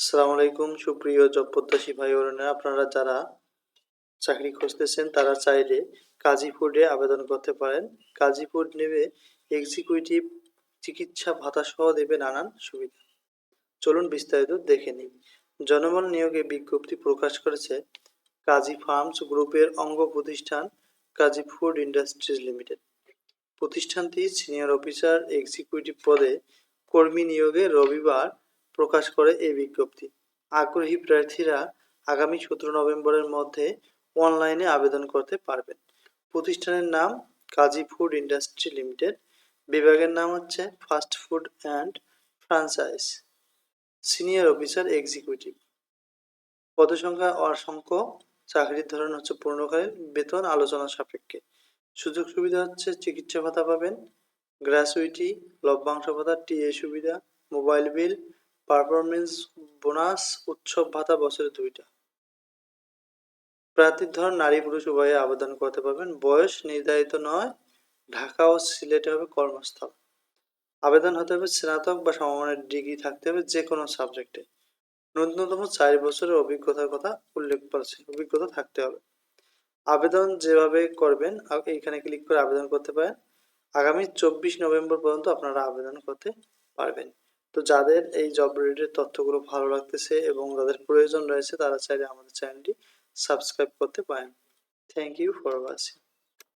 আসসালামু আলাইকুম সুপ্রিয় জব প্রত্যাশী ভাই বোনেরা, আপনারা যারা চাকরি খুঁজতেছেন তারা চাইলে কাজী ফুডে আবেদন করতে পারেন। কাজী ফুড নেবে এক্সিকিউটিভ চিকিৎসা ভাতা সহ দেবে নানান সুবিধা। চলুন বিস্তারিত দেখে নিই। জনবল নিয়োগে বিজ্ঞপ্তি প্রকাশ করেছে কাজী ফার্মস গ্রুপের অঙ্গ প্রতিষ্ঠান কাজী ফুড ইন্ডাস্ট্রিজ লিমিটেড। প্রতিষ্ঠানটি সিনিয়র অফিসার এক্সিকিউটিভ পদে কর্মী নিয়োগে রবিবার প্রকাশ করে এই বিজ্ঞপ্তি। আগ্রহী প্রার্থীরা আগামী 17 নভেম্বরের মধ্যে অনলাইনে আবেদন করতে পারবেন। প্রতিষ্ঠানের নাম কাজী ফুড ইন্ডাস্ট্রি লিমিটেড। বিভাগের নাম হচ্ছে fast food and franchise. Senior officer executive. পদসংখ্যা অসংখ্য। চাকরির ধরন হচ্ছে পূর্ণকালীন, বেতন আলোচনা সাপেক্ষে। সুযোগ সুবিধা হচ্ছে চিকিৎসা ভাতা পাবেন, গ্র্যাচুইটি, লভ্যাংশ ভাতা, টিএ সুবিধা, মোবাইল বিল, পারফরমেন্স বোনাস, উৎসব ভাতা বছরে 2টা। প্রার্থীর ধরন নারী পুরুষ উভয়ে আবেদন করতে পারবেন। বয়স নির্ধারিত নয়। ঢাকা ও সিলেটে হবে কর্মস্থল। আবেদন হতে হবে স্নাতক বা সমমানের ডিগ্রি থাকতে হবে যে কোনো সাবজেক্টে। ন্যূনতম 4 বছরের অভিজ্ঞতার কথা উল্লেখ করেছে, অভিজ্ঞতা থাকতে হবে। আবেদন যেভাবে করবেন এইখানে ক্লিক করে আবেদন করতে পারেন। আগামী 24 নভেম্বর পর্যন্ত আপনারা আবেদন করতে পারবেন। তো যাদের এই জব রিলেটেড তথ্যগুলো ভালো লাগতেছে এবং যাদের প্রয়োজন রয়েছে তারা চাইলে আমাদের চ্যানেলটি সাবস্ক্রাইব করতে পারেন। Thank you for watching.